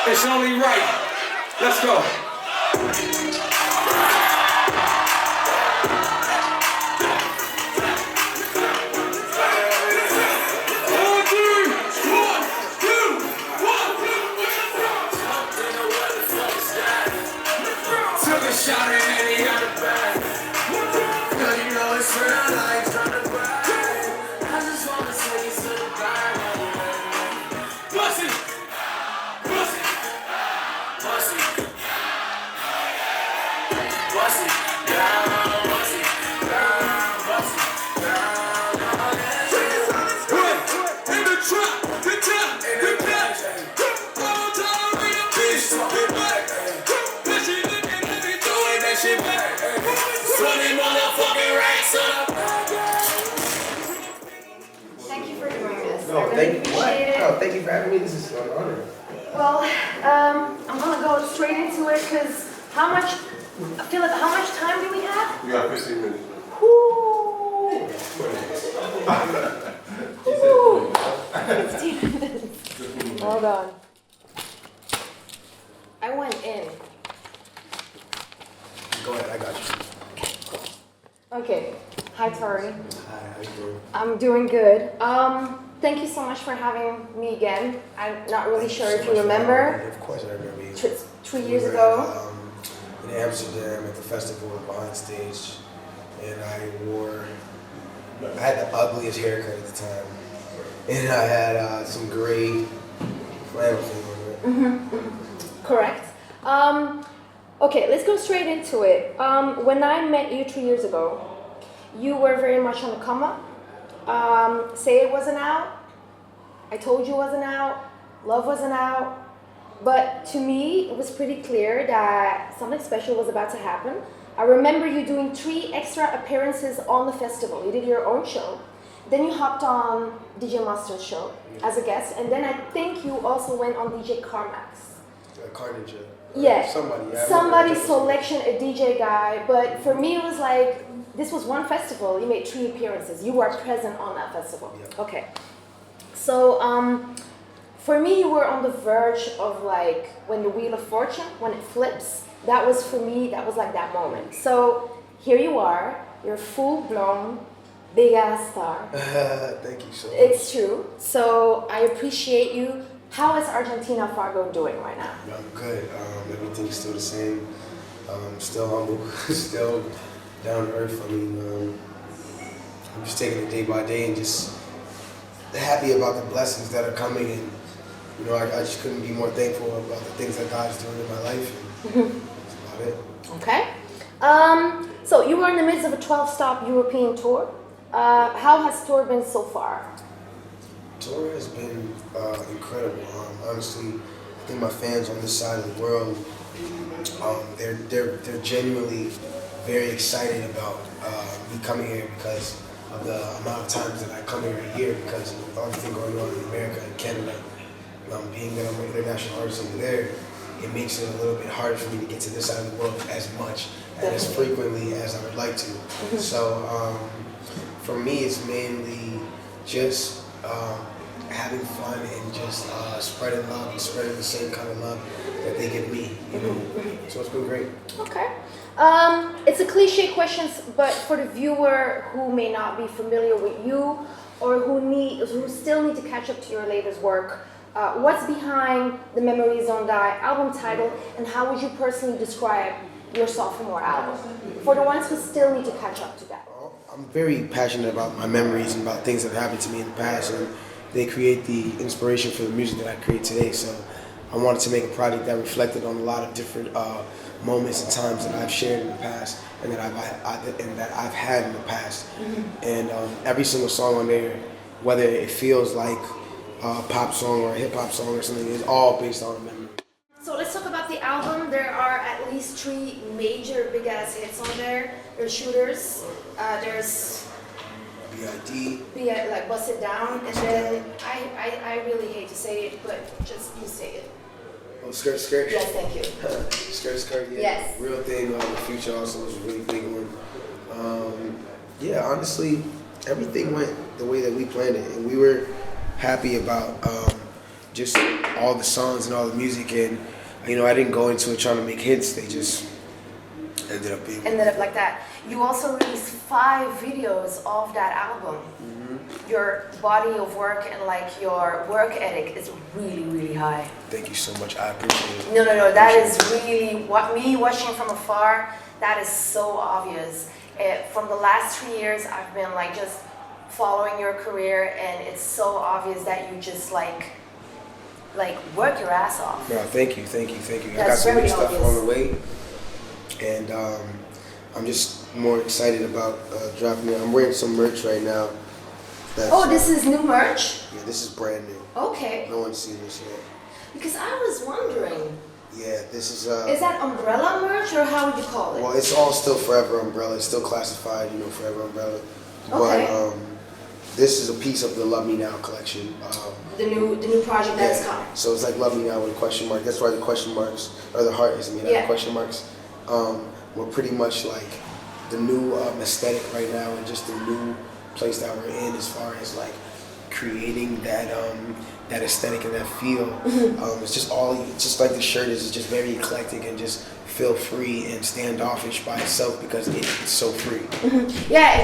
It's only right. Let's go. Thank you for doing this. No, I really appreciate it. No, thank you for having me. This is an honor. Well, I'm gonna go straight into it because how much time do we have? You got 15 minutes. Ooh. Ooh. 15 minutes. Hold on. I went in. Go ahead, I got you. Okay. Hi, Tori. Hi, how you doing? I'm doing good. Thank you so much for having me again. I'm not really sure if you remember. Of course I remember you. 2 years ago. In Amsterdam at the festival behind stage, and I had the ugliest haircut at the time, and I had some gray flannel thing on it. Correct. Okay, let's go straight into it. When I met you 2 years ago, you were very much on the come up. Say It wasn't out. I Told You wasn't out. Love wasn't out. But to me, it was pretty clear that something special was about to happen. I remember you doing 3 extra appearances on the festival. You did your own show. Then you hopped on DJ Mustard's show as a guest. And then I think you also went on DJ Carmack's. Carnage. Yeah. Somebody's selection, a DJ guy. But for me, it was like, this was one festival. You made 3 appearances. You were present on that festival. Yeah. Okay. So, for me, you were on the verge of like, when the Wheel of Fortune, when it flips, that was for me, that was like that moment. So, here you are, you're full-blown, big-ass star. Thank you so much. It's true. So, I appreciate you. How is Argentina Fargo doing right now? I'm good. Everything's still the same. Still humble, still down to earth. I mean, I'm just taking it day by day and just happy about the blessings that are coming, and you know, I just couldn't be more thankful about the things that God's doing in my life. And that's about it. Okay. So you were in the midst of a 12-stop European tour. How has tour been so far? Tour has been incredible. Honestly, I think my fans on this side of the world, they're genuinely very excited about me coming here because of the amount of times that I come here a year because of everything going on in America and Canada. Being that I'm an international artist over there, it makes it a little bit harder for me to get to this side of the world as much and as frequently as I would like to. So for me, it's mainly just having fun and just spreading love and spreading the same kind of love that they give me. You know? So it's been great. Okay. It's a cliche question, but for the viewer who may not be familiar with you or who still need to catch up to your latest work, what's behind the Memories Don't Die album title, and how would you personally describe your sophomore album for the ones who still need to catch up to that? I'm very passionate about my memories and about things that happened to me in the past, and they create the inspiration for the music that I create today. So I wanted to make a project that reflected on a lot of different moments and times that I've shared in the past and that I've had in the past. And every single song on there, whether it feels like a pop song or a hip hop song or something, is all based on a memory. So let's talk about the album. There are at least 3 major big ass hits on there. There's Shooters, there's B.I.D. like Bust It Down, and then I really hate to say it, but just you say it. Oh, Skirt Skirt? Yes, thank you. Skirt Skirt, yeah. Yes. Real Thing, the Future also was a really big one. Yeah, honestly, everything went the way that we planned it, and we were happy about just all the songs and all the music, and you know, I didn't go into it trying to make hits. They just ended up being like that. You also released 5 videos of that album. Your body of work and like your work ethic is really, really high. Thank you so much. I appreciate it. No. That is really what me watching from afar. That is so obvious. From the last 3 years, I've been like just following your career, and it's so obvious that you just like work your ass off. No, thank you. I got That's some very new stuff obvious. on the way, and I'm just more excited about dropping it. I'm wearing some merch right now. Oh, this is new merch? Yeah, this is brand new. Okay. No one's seen this yet. Because I was wondering. Yeah, this is. Is that umbrella merch, or how would you call it? Well, it's all still Forever Umbrella. It's still classified, you know, Forever Umbrella. Okay. But this is a piece of the Love Me Now collection. The new project that's coming. So it's like Love Me Now with a question mark. That's why the question marks, or the heart is made out of question marks. We're pretty much like the new aesthetic right now, and just the new place that we're in as far as like creating that that aesthetic and that feel. It's just like the shirt is just very eclectic and just feel free and standoffish by itself because it's so free. Yeah,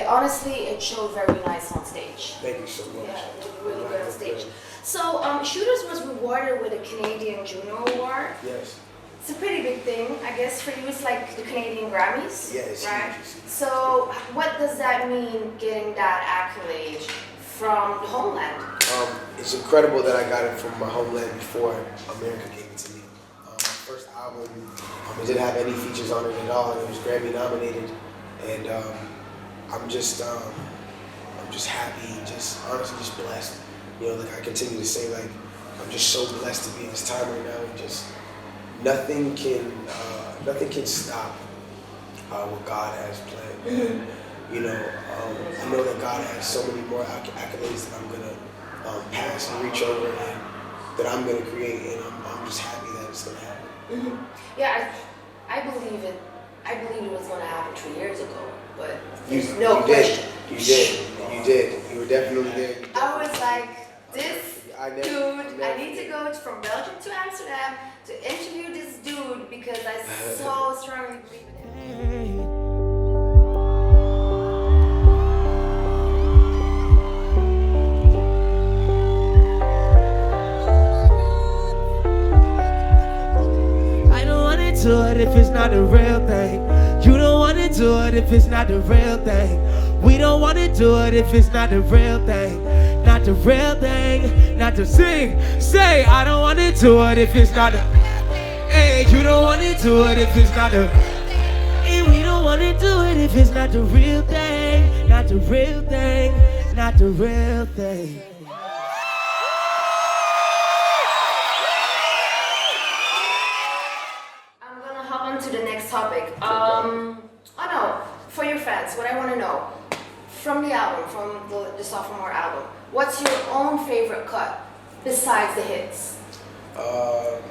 honestly, it showed very nice on stage. Thank you so much. Yeah, it looked really good on stage. So, Shooters was rewarded with a Canadian Juno Award. Yes. It's a pretty big thing, I guess, for you. It's like the Canadian Grammys, yeah, it's right? huge. So, what does that mean, getting that accolade from the homeland? It's incredible that I got it from my homeland before America gave it to me. My first album, it didn't have any features on it at all, and it was Grammy nominated. And I'm just happy, honestly just blessed. You know, like I continue to say, like I'm just so blessed to be in this time right now, and just nothing can stop what God has planned. And, you know, I know that God has so many more accolades that I'm gonna pass and reach over, and that I'm gonna create, and I'm just happy that it's gonna happen. Yeah, I believe it. I believe it was going to happen 3 years ago, but You question. did. You were definitely there. I was like, I never need to go from Belgium to Amsterdam to interview this dude because I so strongly believe in him. Do it if it's not the real thing. You don't want to do it if it's not the real thing. We don't want to do it if it's not the real thing. Not the real thing. Not to sing. Say I don't want to do it if it's not the. Hey, you don't want to do it if it's not the. And we don't want to do it if it's not the real thing. Not the real thing. Not the real thing. To the next topic. Oh no, for your fans, what I want to know from the album, from the sophomore album, what's your own favorite cut besides the hits?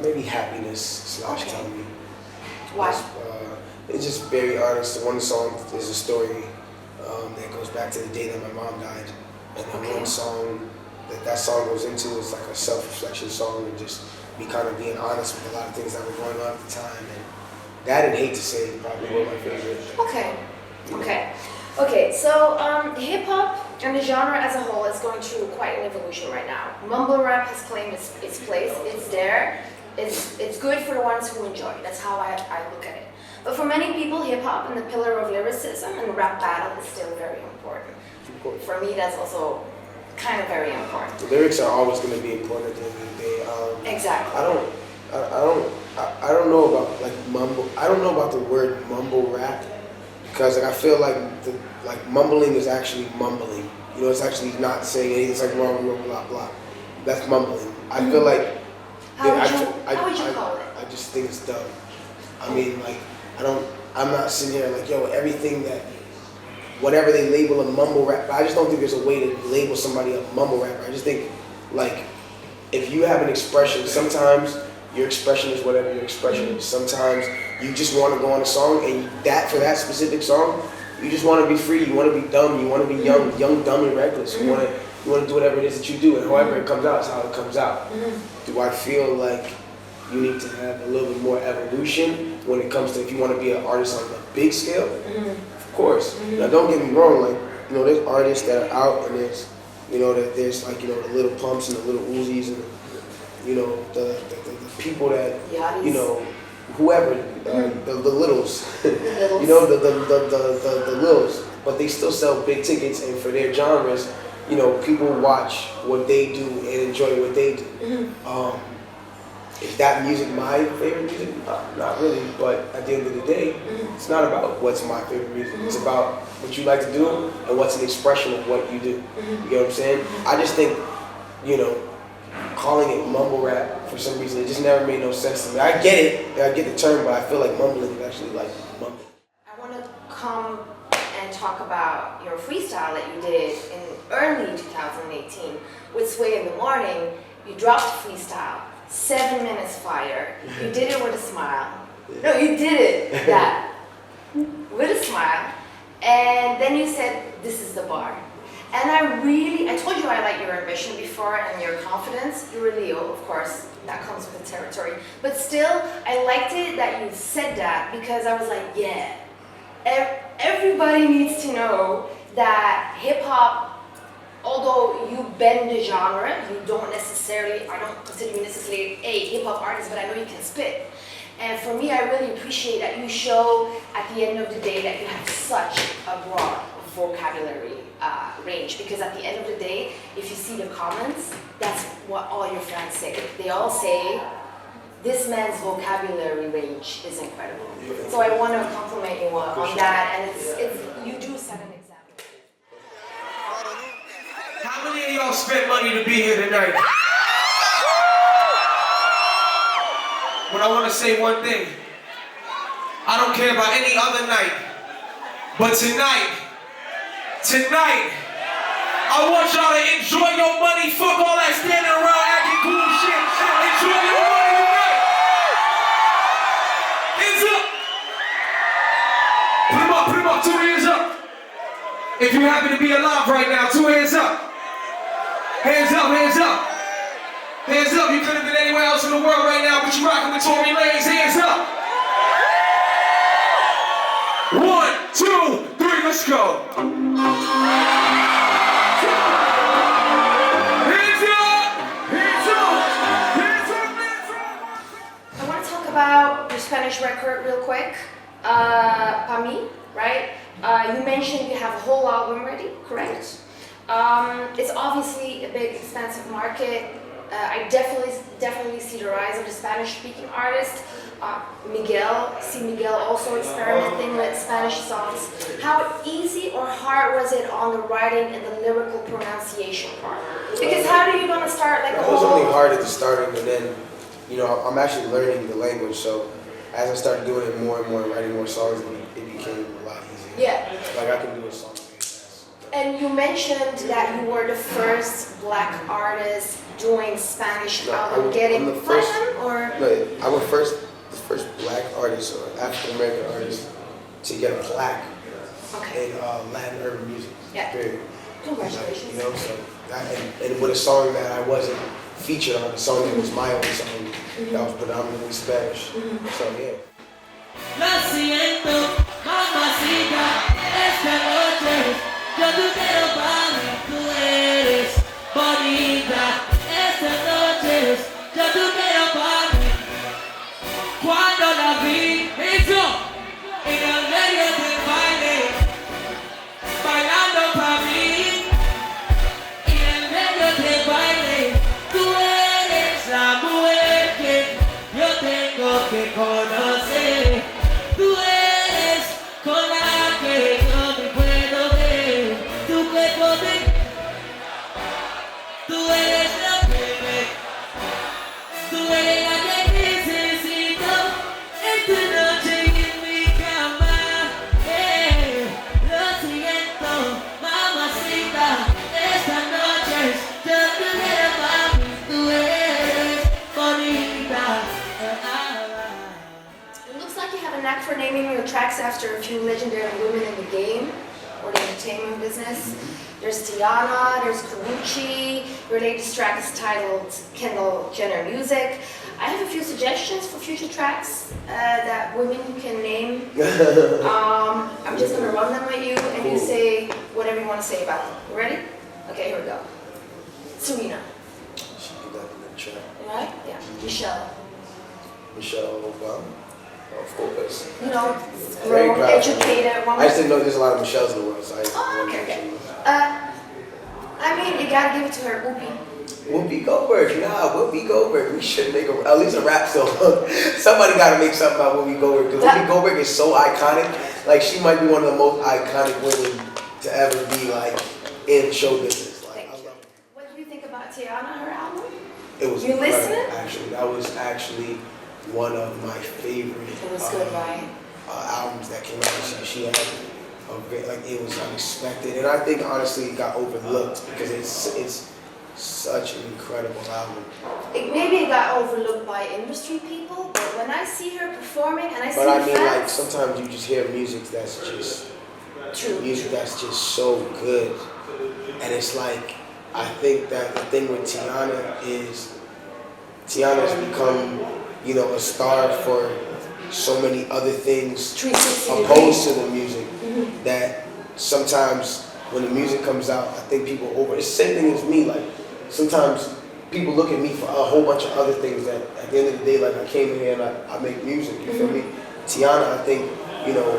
Maybe Happiness / Tell Me. Why? It's just very honest. The one song is a story that goes back to the day that my mom died, and the one song that song goes into is like a self-reflection song, and just me kind of being honest with a lot of things that were going on at the time. And that, and Hate to Say it, probably were my favorite. Okay, so hip-hop and the genre as a whole is going through quite an evolution right now. Mumble rap has claimed its place, it's there, it's good for the ones who enjoy it. That's how I look at it. But for many people, hip-hop and the pillar of lyricism and rap battle is still very important. For me, that's also kind of very important. The lyrics are always going to be important at the end of the day. Exactly. I don't know about like mumble. I don't know about the word mumble rap, because like I feel like mumbling is actually mumbling. You know, it's actually not saying anything. It's like blah blah blah blah. That's mumbling. I feel like. How would you call it? I just think it's dumb. I mean, like I'm not sitting here like everything that whatever they label a mumble rap. I just don't think there's a way to label somebody a mumble rapper. I just think like if you have an expression, sometimes your expression is whatever your expression is. Sometimes you just want to go on a song, and for that specific song, you just want to be free. You want to be dumb. You want to be young, dumb, and reckless. You want to you want to do whatever it is that you do, and however it comes out is how it comes out. Do I feel like you need to have a little bit more evolution when it comes to if you want to be an artist on a big scale? Of course. Now don't get me wrong, like, you know, there's artists that are out and there's, you know, that there's like, you know, the little pumps and the little Uzis and, you know, the people that, you know, whoever, the littles, you know, the littles, but they still sell big tickets, and for their genres, you know, people watch what they do and enjoy what they do. Is that music my favorite music? Not really, but at the end of the day, it's not about what's my favorite music. It's about what you like to do and what's an expression of what you do. You get what I'm saying? I just think, you know, calling it mumble rap for some reason, it just never made no sense to me. I get it, I get the term, but I feel like mumbling is actually like mumbling. I want to come and talk about your freestyle that you did in early 2018 with Sway in the Morning. You dropped freestyle, 7 minutes fire. You did it with a smile. No, you did it that with a smile. And then you said, this is the bar. And I told you I like your ambition before and your confidence. You're a Leo, of course, that comes with the territory. But still, I liked it that you said that because I was like, yeah, everybody needs to know that hip hop, although you bend the genre, you don't necessarily, I don't consider you necessarily a hip hop artist, but I know you can spit. And for me, I really appreciate that you show at the end of the day that you have such a broad vocabulary range, because at the end of the day, if you see the comments, that's what all your fans say. They all say, this man's vocabulary range is incredible. So I want to compliment you on that, and you do set an example. How many of y'all spent money to be here tonight? But I want to say one thing. I don't care about any other night, but tonight, I want y'all to enjoy your money. Fuck all that standing around acting cool shit. Enjoy your money tonight. Hands up. Put them up, 2 hands up. If you happen to be alive right now, 2 hands up. Hands up, hands up. Hands up, you could have been anywhere else in the world right now, but you rocking with Tory Lanez. Hands up. 1, 2, 3, let's go. I want to talk about your Spanish record real quick. Pa' mí, right? You mentioned you have a whole album ready, correct? It's obviously a big, expensive market. I definitely see the rise of the Spanish-speaking artist. Miguel also experimenting with Spanish songs. How easy or hard was it on the writing and the lyrical pronunciation part? Because how are you gonna start like a whole... It was only hard at the starting, and then, you know, I'm actually learning the language, so as I started doing it more and more, writing more songs, it became a lot easier. Yeah. Like I can do a song. And you mentioned that you were the first black artist doing Spanish album, getting platinum, or? No, I was the first black artist or African American artist to get a plaque in Latin urban music. Yeah. Period. Congratulations. Like, you know, so and with a song that I wasn't featured on, a song that was my own song that was predominantly Spanish. So yeah. Lo siento, mamacita, esta noche yo te quiero para mí, tú eres bonita. Esta noche yo te quiero para mí. Cuando la vi, eso, en el medio del baile, bailando para mí, en el medio del baile, tú eres la mujer que yo tengo que conocer. Tú eres con la que yo me puedo ver. Tu cuerpo tú eres la bebé. Tú eres la que necesito esta noche en mi cama. Lo siento, mamacita, esta noche yo te quiero para mí. Tú eres bonita. It looks like you have a knack for naming your tracks after a few legendary women in the game. or the entertainment business. There's Teyana, there's Karuchi. Your latest track is titled Kendall Jenner Music. I have a few suggestions for future tracks that women can name. I'm just gonna run them with you, and you say whatever you want to say about them. You ready? Okay, here we go. Serena. She did that in the track. Right? Yeah. Michelle. Michelle Obama. Of course. You know, Very grown, proud. educated woman. I just didn't know there's a lot of Michelles in the world, so I Oh, okay. I mean, you gotta give it to her, Whoopi. Whoopi Goldberg, Whoopi Goldberg. We should make at least a rap song. Somebody got to make something about Whoopi Goldberg, because Whoopi Goldberg is so iconic. Like, she might be one of the most iconic women to ever be like in show business. Like, I love it. What do you think about Teyana, her album? It was You incredible, listening? actually. That was actually one of my favorite It was good, right? albums that came out. She had a great, like, it was unexpected, and I think honestly it got overlooked because it's such an incredible album. Maybe it got overlooked by industry people, but when I see her performing and I see But I the mean, like, facts, sometimes you just hear music that's just true. music that's just so good, and it's like, I think that the thing with Teyana is Teyana's become, you know, a star for so many other things 360 opposed to the music that sometimes when the music comes out, I think people over. It's the same thing as me. Like, sometimes people look at me for a whole bunch of other things that at the end of the day, like, I came in here and I make music, you feel me? Teyana, I think, you know,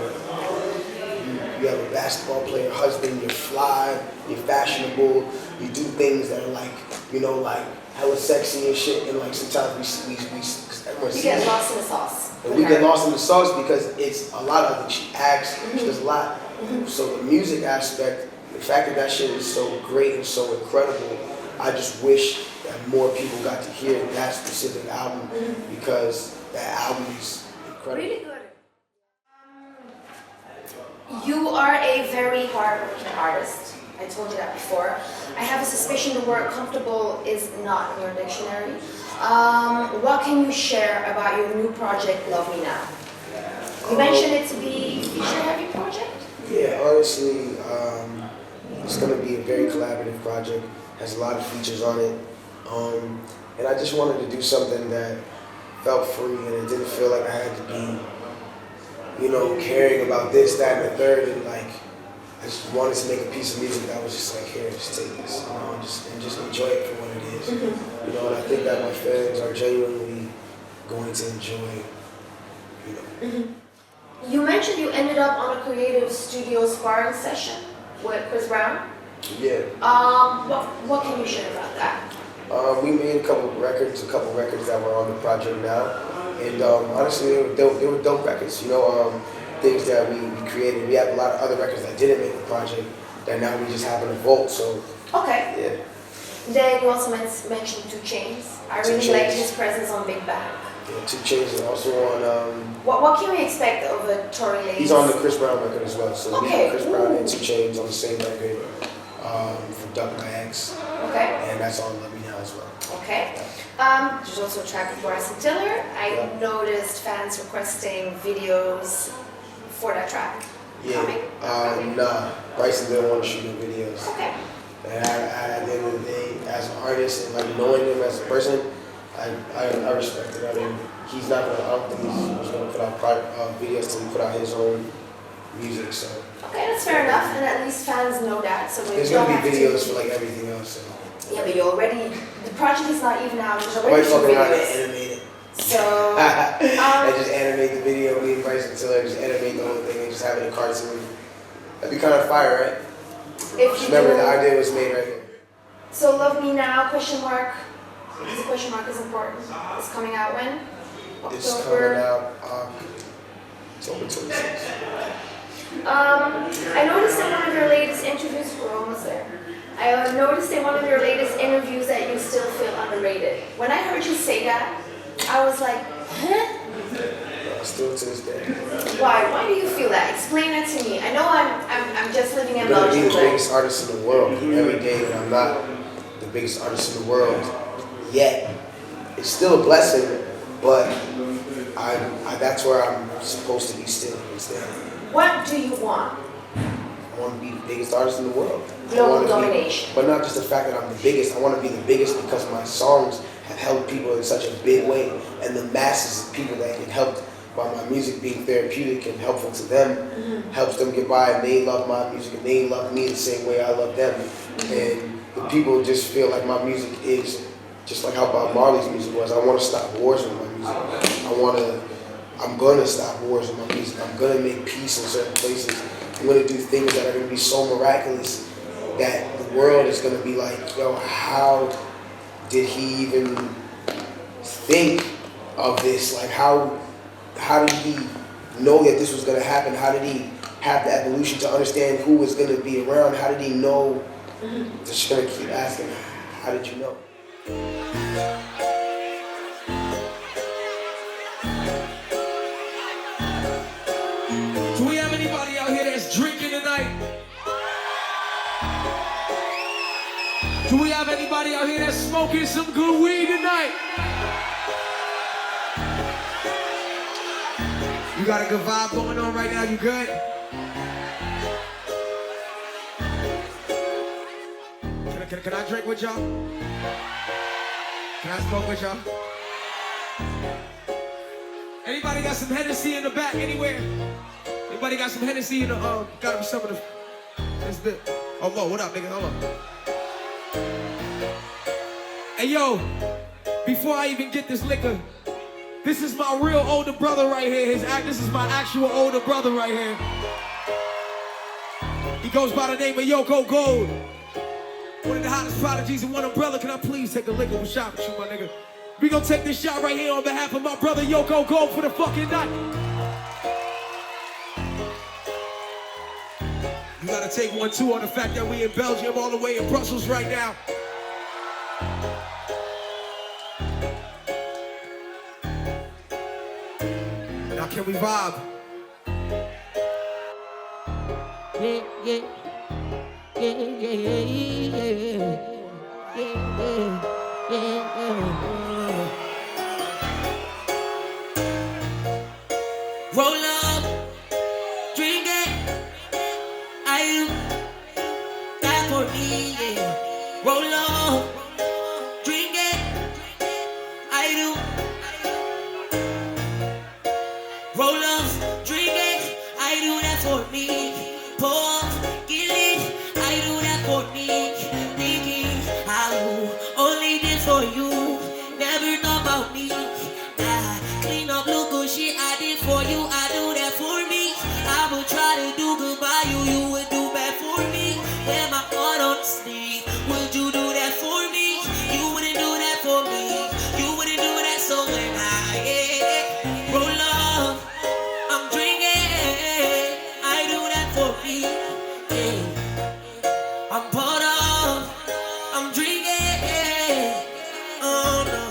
you have a basketball player husband, you're fly, you're fashionable, you do things that are like, you know, like hella sexy and shit, and like sometimes we everyone You sees get it. lost in the sauce. And we get lost in the sauce because it's a lot of it. She acts, she does a lot. So the music aspect, the fact that that shit is so great and so incredible, I just wish that more people got to hear that specific album because that album is incredible. Really good. You are a very hard-working artist. I told you that before. I have a suspicion the word comfortable is not in your dictionary. What can you share about your new project, Love Me Now? You mentioned it to be a feature-heavy project? Yeah, honestly, it's going to be a very collaborative project. Has a lot of features on it. And I just wanted to do something that felt free and it didn't feel like I had to be, you know, caring about this, that, and the third. And like, I just wanted to make a piece of music that was just like, here, just take this, you know, and just enjoy it for what it is. You know, and I think that my fans are genuinely going to enjoy, you know. You mentioned you ended up on a creative studio sparring session with Chris Brown. Yeah. What can you share about that? We made a couple records that were on the project now, and honestly, they were dope records. You know, things that we created. We have a lot of other records that didn't make the project that now we just happen to vote. So okay. yeah. Then you also mentioned 2 Chainz. I really like his presence on Big Bang. Yeah, 2 Chainz is also on. What can we expect of a Tory Lanez? He's on the Chris Brown record as well. So okay. me, Chris Brown, and 2 Chainz on the same record for Duck My Ex. Okay. And that's on Let Me Now as well. Okay. There's also a track with Bryson Tiller. I noticed fans requesting videos for that track. Yeah. Coming? Nah, Bryson didn't want to shoot no videos. Okay. And at the end of the day, as an artist and like knowing him as a person, I respect it. I mean, he's not gonna. I don't think he's gonna put out videos till he put out his own music. So Okay, that's fair enough, and at least fans know that. So we there's don't gonna be have videos to, for like everything else. So yeah, but you already. The project is not even out. There's I already might 2 fuck around and videos. animate it. So and just animate the video. Me and Bryson Tiller just animate the whole thing and just have it a cartoon. That'd be kind of fire, right? if you Just remember, do, the idea was made right here. so Love Me Now ? Because the question mark is important. It's coming out when? It's coming out October 26th. I noticed in one of your latest interviews, we're almost there. I noticed in one of your latest interviews that you still feel underrated. When I heard you say that, I was like, huh? Still to this day. Why? Why do you feel that? Explain that to me. I know I'm just living in I'm gonna be Belgium, the but biggest artist in the world. Every day that I'm not the biggest artist in the world yet, it's still a blessing, but I that's where I'm supposed to be still instead. what do you want? I want to be the biggest artist in the world. Global domination. But not just the fact that I'm the biggest. I want to be the biggest because my songs have helped people in such a big way, and the masses of people that get helped by my music being therapeutic and helpful to them, helps them get by, and they love my music and they love me the same way I love them. And the people just feel like my music is just like how Bob Marley's music was. I want to stop wars with my music. I'm gonna stop wars with my music. I'm gonna make peace in certain places. I'm gonna do things that are gonna be so miraculous that the world is gonna be like, yo, how did he even think of this? Like, how did he know that this was gonna happen? How did he have the evolution to understand who was gonna be around? How did he know? Just gonna keep asking, how did you know? Do we have anybody out here that's drinking tonight? Do we have anybody out here that's smoking some good weed tonight? You got a good vibe going on right now, you good? Can I drink with y'all? Can I smoke with y'all? Anybody got some Hennessy in the back anywhere? Anybody got some Hennessy in the, gotta be some of the, this bit. Oh, Mo, what up, nigga? Hold on. Hey, yo, before I even get this liquor, this is my real older brother right here. This is my actual older brother right here. He goes by the name of Yoko Gold. One of the hottest prodigies in one umbrella. Can I please take a liquor shot with you, my nigga? We gonna take this shot right here on behalf of my brother Yoko Gold for the fucking night. You gotta take one too on the fact that we in Belgium all the way in Brussels right now. Now can we vibe? Yeah, yeah. Yeah, yeah, yeah, yeah, yeah, yeah. Roll up, drink it, I that for me, yeah. Roll up, drink it, I do. Roll up, drink it, I do that for me. Pour, get it, I do that for me. Thinking how only did for you, never know about me. Clean up, look good shit I did for you, I do that for me. I would try to do good by you, you would do bad for me. Wear my heart on the sleeve, would you do that for me? You wouldn't do that for me, you wouldn't do that. So when I roll up, I'm drinking, I do that for me. I'm poured up, I'm drinking, oh no.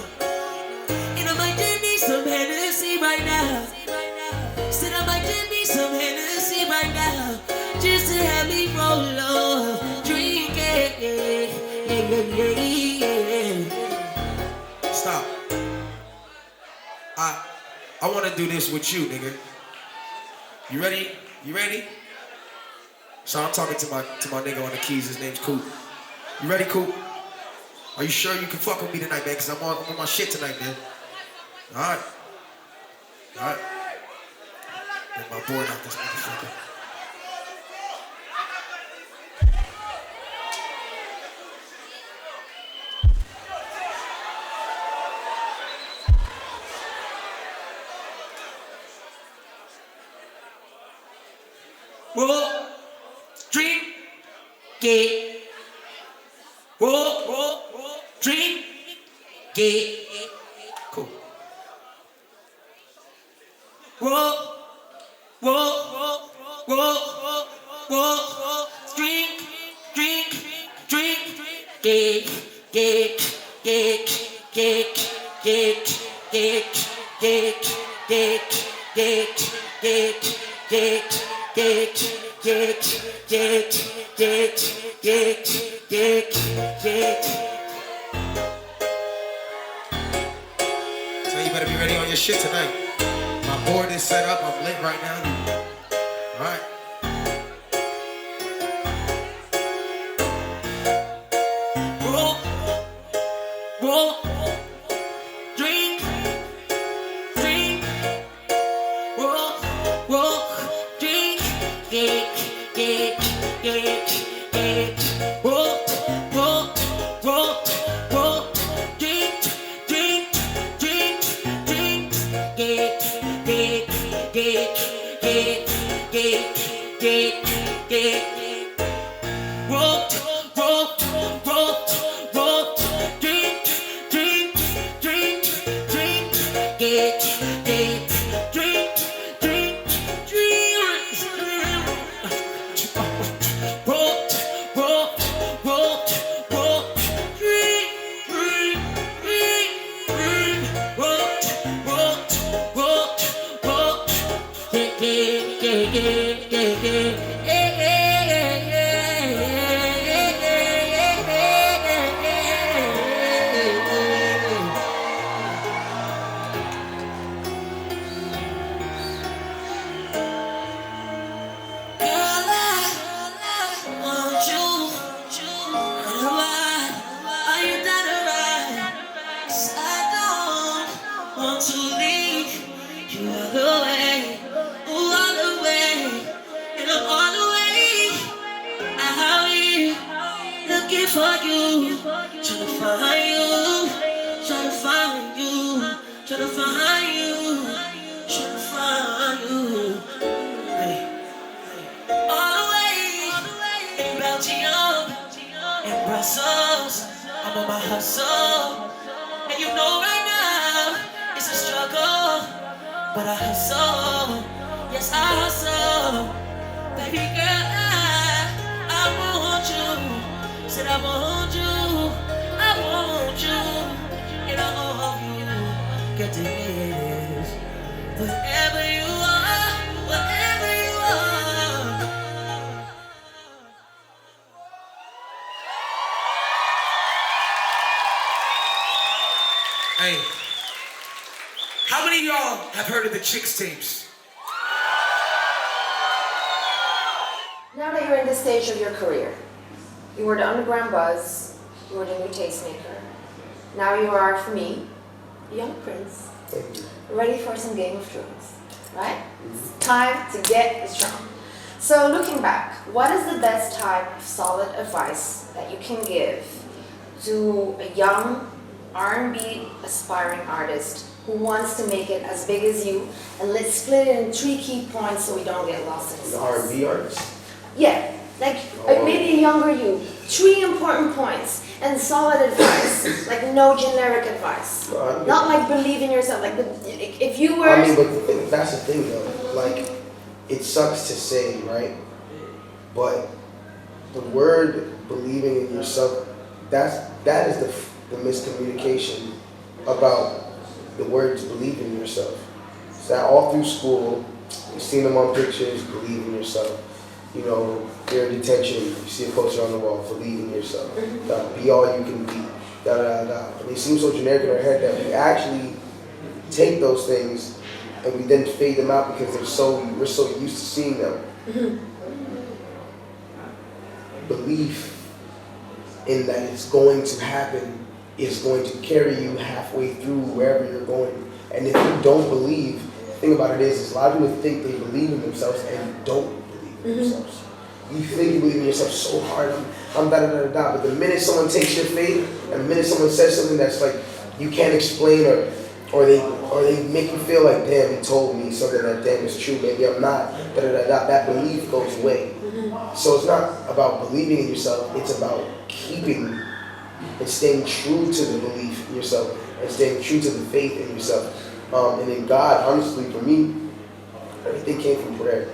And I might just need some Hennessy right now. Said I might just need some Hennessy right now, just to have me roll up, drinking, Stop. I want to do this with you, nigga. You ready? You ready? So I'm talking to my nigga on the keys. His name's Coop. You ready, Coop? Are you sure you can fuck with me tonight, man? Cause I'm on my shit tonight, man. All right. All right. Get my board out this motherfucker. Roll, drink, get. Roll, drink, get. Cool. Roll, drink, get. So you better be ready on your shit tonight. My board is set up. I'm lit right now. All right. But I hustle, yes I hustle. Baby girl, I want you. Said I want you, and I love you. Get this, wherever you are, wherever you are. Hey, how many of y'all have heard of the Chicks tapes? Now that you're in this stage of your career, you were the underground buzz, you were the new tastemaker. Now you are, for me, a young prince, ready for some Game of Thrones, right? It's time to get strong. So looking back, what is the best type of solid advice that you can give to a young R&B aspiring artist who wants to make it as big as you? And let's split it in 3 key points so we don't get lost in the sauce. R&B artist? Yeah, like maybe a younger you. 3 important points and solid advice, like no generic advice. Not like believe in yourself. Like if you were. I mean, but that's the thing though. Like, it sucks to say, right? But the word believing in yourself, that is the miscommunication about the words believe in yourself. So that all through school, you've seen them on pictures, believe in yourself. You know, you're in detention, you see a poster on the wall, believe in yourself. Be all you can be, da da da. And they seem so generic in our head that we actually take those things and we then fade them out because we're so used to seeing them. Belief in that it's going to happen is going to carry you halfway through wherever you're going. And if you don't believe, the thing about it is a lot of people think they believe in themselves and don't believe in themselves. You think you believe in yourself so hard, I'm da da da da, but the minute someone takes your faith, and the minute someone says something that's like you can't explain, or they make you feel like, damn, he told me something that damn is true, maybe I'm not, da da da da, that belief goes away. So it's not about believing in yourself, it's about keeping and staying true to the belief in yourself and staying true to the faith in yourself. And in God, honestly, for me, everything came from prayer.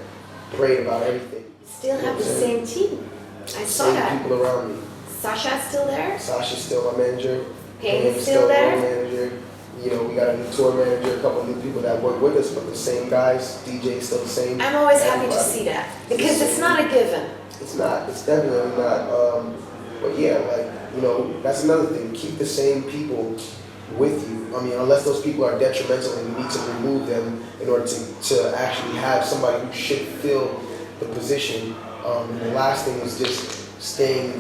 Prayed about everything. Still have the same team. I saw that. Same people around me. Sasha's still there? Sasha's still my manager. Payne's still there? My manager. You know, we got a new tour manager, a couple new people that work with us, but the same guys. DJ's still the same. I'm always happy to see that because it's not a given. It's not. It's definitely not. But yeah, like, you know, that's another thing. Keep the same people with you. I mean, unless those people are detrimental and you need to remove them in order to actually have somebody who should fill the position. And the last thing is just stay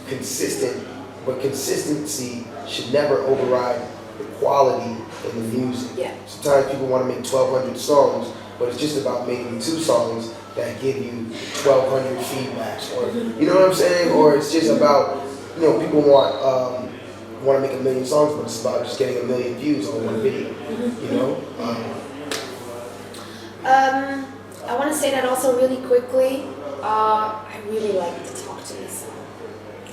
consistent. But consistency should never override the quality in the music. Yeah. Sometimes people want to make 1,200 songs, but it's just about making 2 songs that give you 1,200 feedbacks, or you know what I'm saying? Or it's just about, you know, people want to make 1 million songs, but it's about just getting 1 million views on one video. You know. I want to say that also really quickly. I really like the Talk to Me song.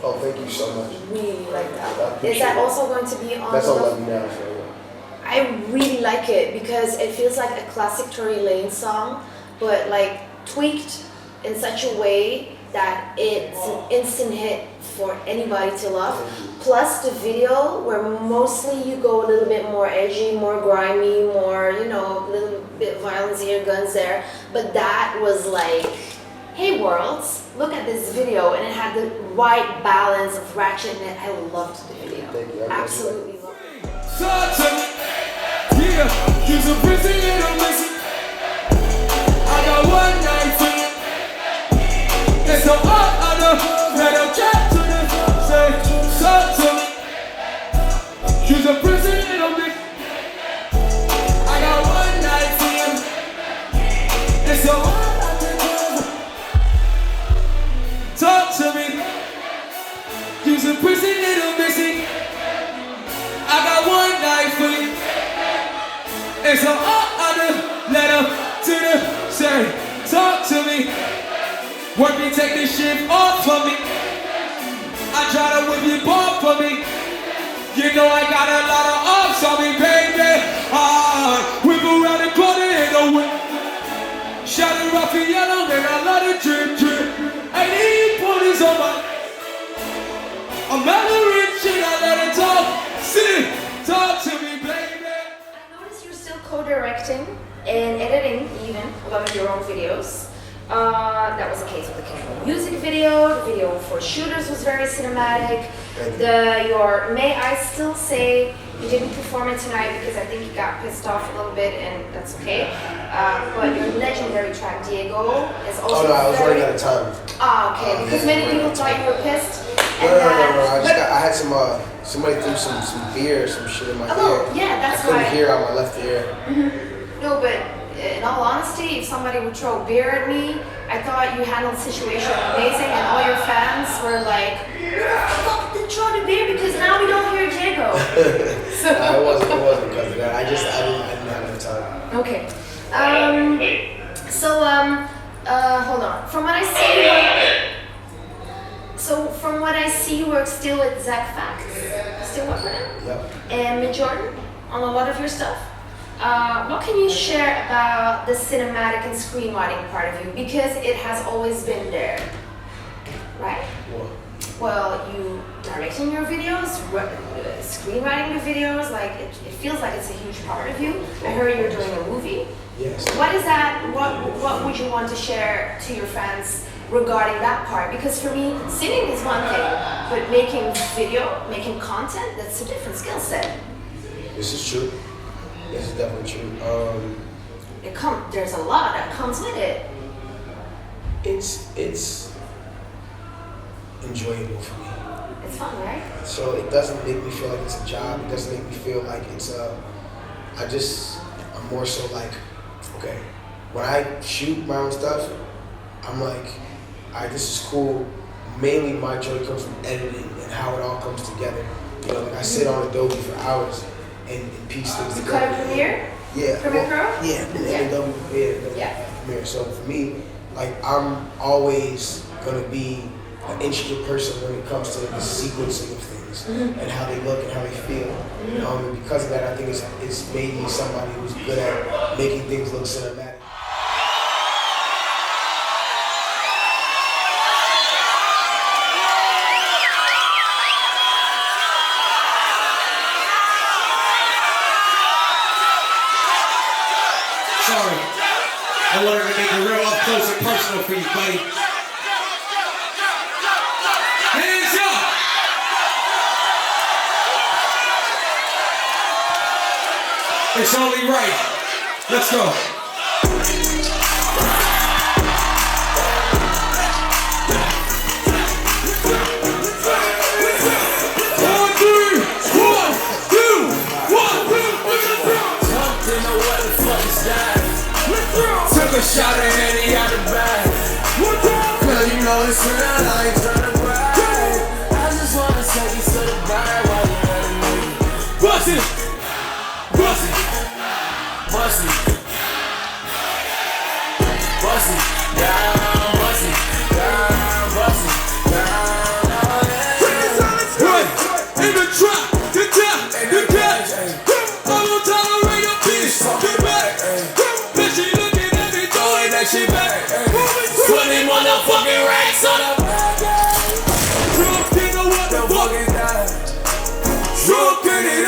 Oh, thank you so much. Really like I that. appreciate Is that it. also going to be on? That's all the- Love You Now, so yeah. I really like it because it feels like a classic Tory Lanez song, but like tweaked in such a way that it's an instant hit for anybody to love. Plus the video where mostly you go a little bit more edgy, more grimy, more, you know, a little bit violence here, guns there. But that was like, hey worlds, look at this video, and it had the right balance of ratchet in it. I loved the video. Thank you. Absolutely loved it. Yeah, you's a prison little missing. I got one night for you. It's no other that I'll get to the say. Talk to me. You's a prison little missing. I got one night for you. It's no other. Talk to me. You's a prison little missing. I got one night for you. It's an honor, letter to the say. Talk to me. Work me, take this shit off of me. I try to whip you ball for me. You know I got a lot of ups on me, baby. Whip around the corner in the whip. Shot it rough and yellow, and I love the drip, drip. I need ponies on my. I'm out of rich and I let it talk. See, talk to me, baby. Co-directing and editing even a lot of your own videos. That was the case with the Canadian music video. The video for Shooters was very cinematic. May I still say you didn't perform it tonight because I think you got pissed off a little bit, and that's okay. But your legendary track Diego is also. Oh no, I was running out of time. Okay. Because many people thought you were pissed. No. I had somebody threw some beer or some shit in my ear. Yeah, that's I couldn't why. hear out my left ear. No, but in all honesty, if somebody would throw beer at me, I thought you handled the situation amazing, and all your fans were like, "Fuck, didn't throw the beer because now we don't hear Diego." So It wasn't because of that. I didn't have enough time. okay. Hold on. From what I see, you work still with Zach Facts. Still work with him? Yep. And Mid Jordan on a lot of your stuff. What can you share about the cinematic and screenwriting part of you? Because it has always been there, right? What? Well, you directing your videos, screenwriting your videos, like it feels like it's a huge part of you. I heard you're doing a movie. Yes. What is that? What would you want to share to your fans regarding that part? Because for me, singing is one thing, but making video, making content, that's a different skill set. This is true. This is definitely true. There's a lot that comes with it. It's enjoyable for me. It's fun, right? So it doesn't make me feel like it's a job. It doesn't make me feel like it's I'm more so like, okay, when I shoot my own stuff, I'm like, all right, this is cool. Mainly my joy comes from editing and how it all comes together. You know, like I sit on Adobe for hours and piece things You together. cut a Premiere? Yeah. Premiere Pro? Yeah, and Adobe Premiere. So for me, like I'm always gonna be an intricate person when it comes to the sequencing of things and how they look and how they feel. And because of that, I think it's made me somebody who's good at making things look cinematic. Sorry. I wanted to make it real up close and personal for you, buddy. Hands up! It's only right. Let's go. Took a shot at Henny out the back. Girl, you know it's real, I ain't tryna brag. I just wanna take you to the bag while you're letting me. Bust it! Bust it! Bust it!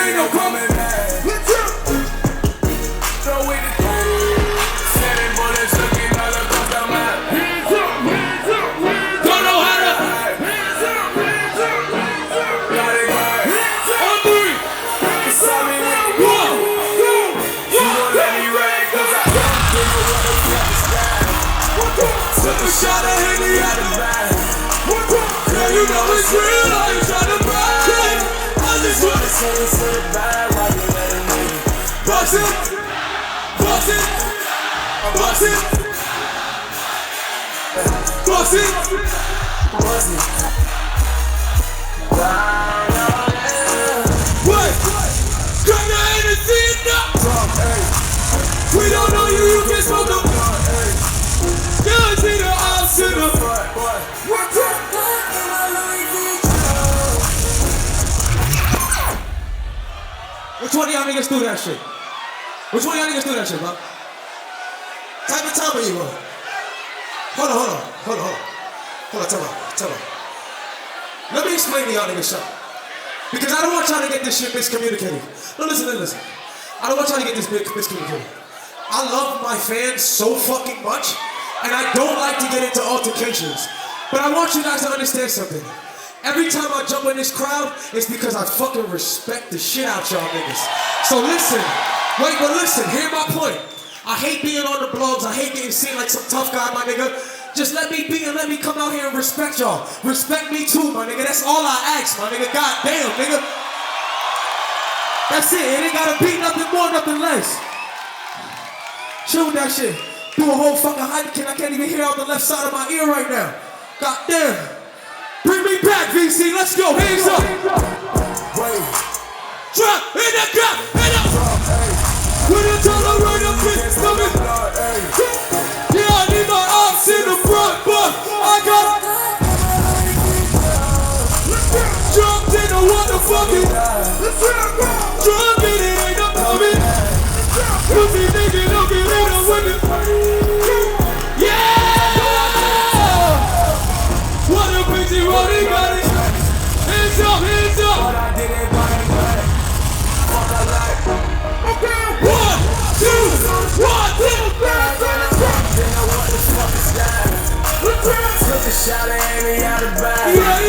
ain't no coming back. Let's go. Throw it to sending bullets looking all across the map. Hands up, hands up, hands up. Don't know how to. Hands up, hands up, hands up. Got it right. Hands up. On three. It's on me with the one. You won't let me ride, cause I don't give a what the fuck is that. Took a shot at Henry out the back. Yeah, you know it's real, I ain't tryna brag. I just wanna say it's to the bag while you letting me bust it, bust it, bust it, bust it, bust it. What? Grab your hand and see it now. We don't know you, you can smoke them. You see the odds in the front. What's up? Which one of y'all niggas do that shit? Which one of y'all niggas do that shit, bro? Type of time are you on? Hold on, tell me. Let me explain to y'all niggas something. Because I don't want y'all to get this shit miscommunicated. No, listen. I don't want y'all to get this miscommunicated. I love my fans so fucking much, and I don't like to get into altercations. But I want you guys to understand something. Every time I jump in this crowd, it's because I fucking respect the shit out y'all niggas. So listen, hear my point. I hate being on the blogs, I hate getting seen like some tough guy, my nigga. Just let me be and let me come out here and respect y'all. Respect me too, my nigga. That's all I ask, my nigga. God damn, nigga. That's it. It ain't gotta be nothing more, nothing less. Chill with that shit. Do a whole fucking hike. I can't even hear out the left side of my ear right now. God damn. Bring me back, VC. Let's go. Hands up. Drop in the gap. With a dollar right up in the stomach. Yeah, I need my arms in the front, but I got jumped in the motherfucking. Drunk in it, ain't no coming. Pussy nigga, look at it, I'm winning. Yeah! What a bitchy rolling, got it. Hands up, hands up. But I did it by the way. Fuck I like. Okay. 1, 2, 1, 2, 3, 4. What the fuck is that? Took a shot at Amy out the back. Yeah.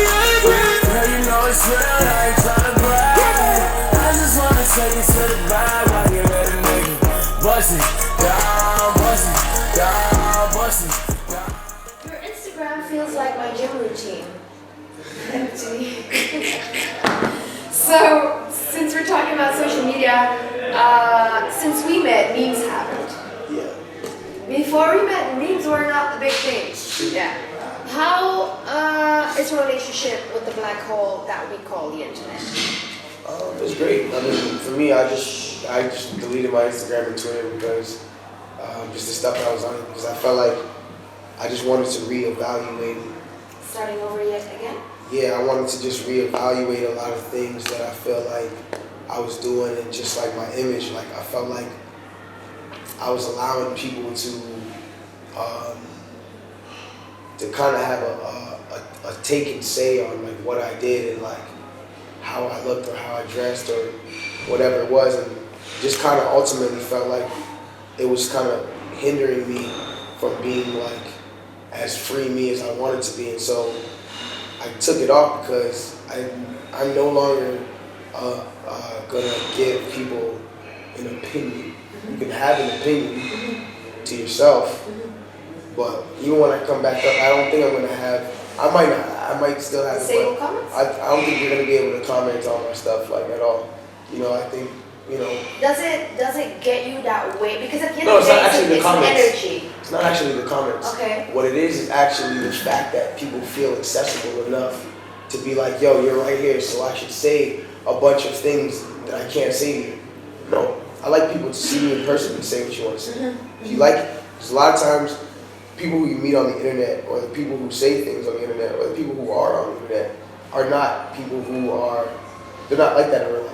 Girl, you know it's real, I ain't tryna brag. I just wanna take it to the bag while you letting me bust it down, bust it down, bust it down. Your Instagram feels like my gym routine. Empty. So, since we're talking about social media, since we met, memes happened. Yeah. Before we met, memes were not the big thing. Yeah. How is your relationship with the black hole that we call the internet? It's great. I mean, for me, I just deleted my Instagram and Twitter because just the stuff I was on, because I felt like I just wanted to reevaluate. Starting over yet again? Yeah, I wanted to just reevaluate a lot of things that I felt like I was doing, and just like my image. Like I felt like I was allowing people to kind of have a take and say on like what I did and like how I looked or how I dressed or whatever it was, and just kind of ultimately felt like it was kind of hindering me from being like as free me as I wanted to be. And so I took it off because I'm no longer gonna give people an opinion. You can have an opinion to yourself, but even when I come back up, I don't think I'm gonna have. I might still have. Disable comments? I don't think you're gonna be able to comment on my stuff like at all. You know, I think, you know. Does it get you that way? Because at the end No, of it's the not day, actually the it's comments. energy. It's not actually the comments. Okay. What it is actually the fact that people feel accessible enough to be like, yo, you're right here, so I should say a bunch of things that I can't say to you. No, I like people to see me in person and say what you want to say. If you like it, because a lot of times, people who you meet on the internet, or the people who say things on the internet, or the people who are on the internet, are not people who are, they're not like that in real life.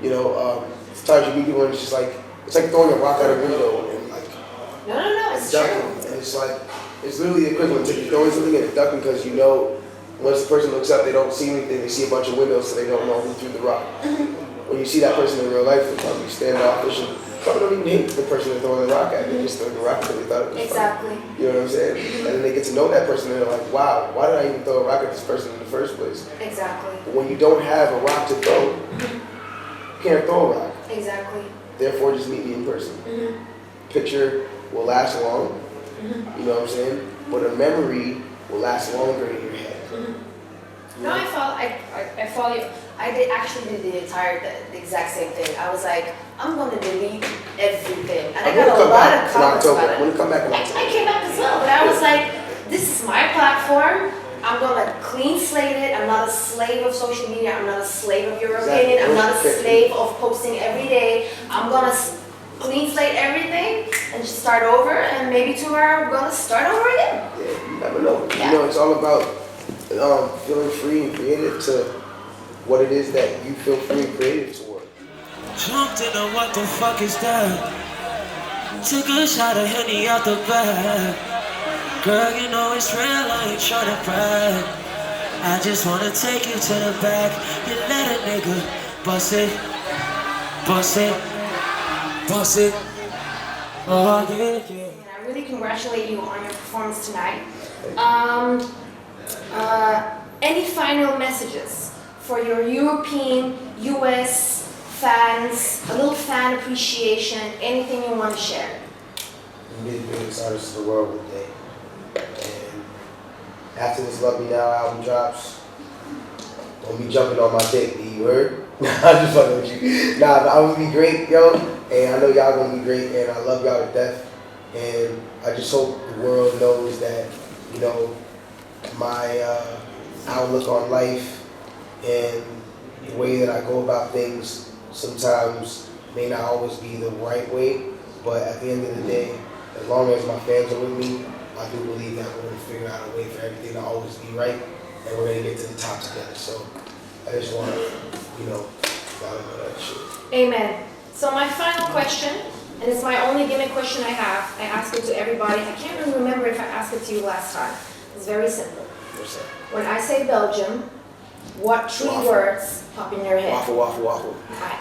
You know, sometimes you meet people and it's just like, it's like throwing a rock out a window and like, No, it's ducking. true. And it's like, it's literally the equivalent to throwing something and ducking, because you know, once the person looks up, they don't see anything, they see a bunch of windows, so they don't know who threw the rock. when you see that person in real life, they'll probably standoffish and probably don't even hate the person they're throwing the rock at. They just throw the rock because they thought it was Exactly. funny. You know what I'm saying? And then they get to know that person and they're like, wow, why did I even throw a rock at this person in the first place? Exactly. But when you don't have a rock to throw, you can't throw a rock. Exactly. Therefore, just meet me in person. Picture will last long, you know what I'm saying? But a memory will last longer in your head. No, I follow you. I actually did the exact same thing. I was like, I'm going to delete everything. And I got a lot of comments about it. When you come back in October. I came back as well, but I was like, this is my platform. I'm going to clean slate it. I'm not a slave of social media. I'm not a slave of your opinion. I'm not a slave of posting every day. I'm going to clean slate everything and just start over. And maybe tomorrow I'm going to start over again. Yeah, you never know. Yeah. You know, it's all about feeling free and creative to what it is that you feel free and creative toward. Jumped in on what the fuck is that? Took a shot of Henny out the back. Girl, you know it's real, I ain't tryna brag. I just wanna take you to the back. You let a nigga bust it, bust it, bust it. Oh yeah, yeah. And I really congratulate you on your performance tonight. Any final messages for your European, US fans, a little fan appreciation, anything you want to share? You be the biggest artist in the world one day. And after this Love Me Now album drops, don't be jumping on my dick, you heard? I'm just fucking with you. Nah, but I'm gonna be great, yo. And I know y'all gonna be great, and I love y'all to death. And I just hope the world knows that, you know, my outlook on life and the way that I go about things sometimes may not always be the right way, but at the end of the day, as long as my fans are with me, I do believe that we're going to figure out a way for everything to always be right, and we're going to get to the top together. So I just want to, you know, know that shit. Amen. So my final question, and it's my only gimmick question I have, I ask it to everybody. I can't really remember if I asked it to you last time. It's very simple. What's that? When I say Belgium, what three Waffle. words pop in your head? Waffle, waffle, waffle. Alright.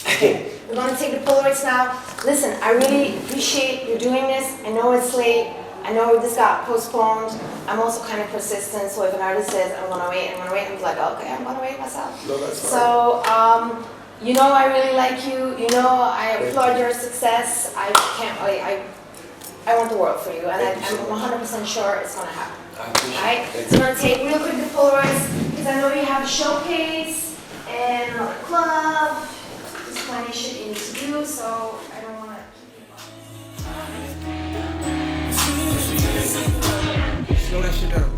Okay, we're going to take the Polaroids now. Listen, I really appreciate you doing this. I know it's late. I know this got postponed. I'm also kind of persistent, so if an artist says, I'm going to wait, I'm like, okay, I'm going to wait myself. No, that's fine. So, you know I really like you. You know I applaud your success. I want the world for you, and I'm 100% sure it's going to happen. Alright, so I'm going to take real quick the Polaroids, because I know you have a showcase and another club. There's plenty of shit you need to do, so I don't want to keep you long. Slow that shit down.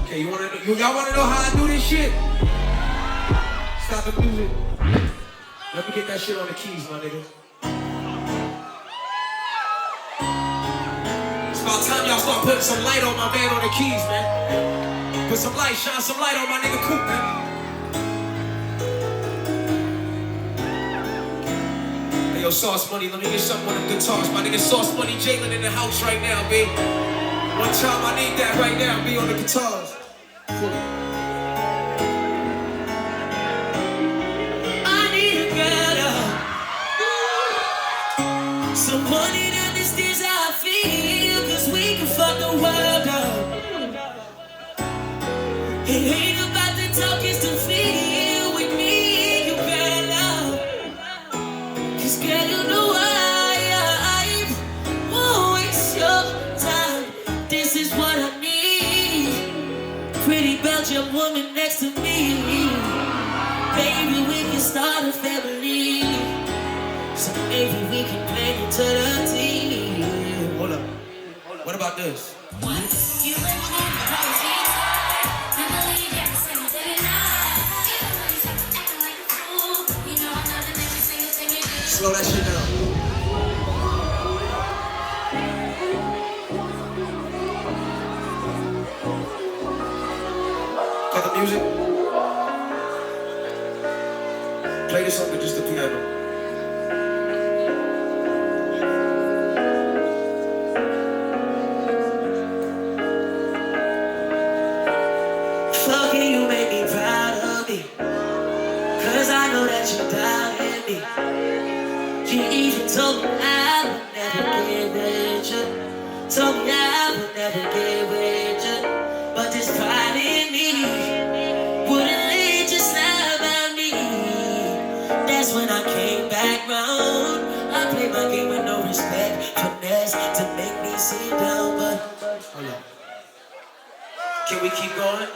Okay, y'all wanna know how I do this shit? Stop the music. Let me get that shit on the keys, my nigga. It's about time y'all start putting some light on my man on the keys, man. Put some light, shine some light on my nigga Coop, man. Hey, yo, Sauce Money, let me get something on them guitars. My nigga Sauce Money Jalen in the house right now, B. One time I need that right now, B, on the guitars. Somebody that understands how I feel, cause we can fuck the world up. It ain't about the talk, it's to feel with me, you better. Cause girl, you know I won't waste your time. This is what I need. Pretty Belgian woman next to me. Baby, we can start a family. So maybe we can play it to the team. Hold up. What about this? Slow that shit down. Got the music? Play this song with just the piano. me. Cause I know that you doubted me. You even told me I would never get with you. Told me I would never get with you. But this pride in me wouldn't let you slide by me. That's when I came back round. I played my game with no respect, finesse to make me sit down. But hold on, can we keep going?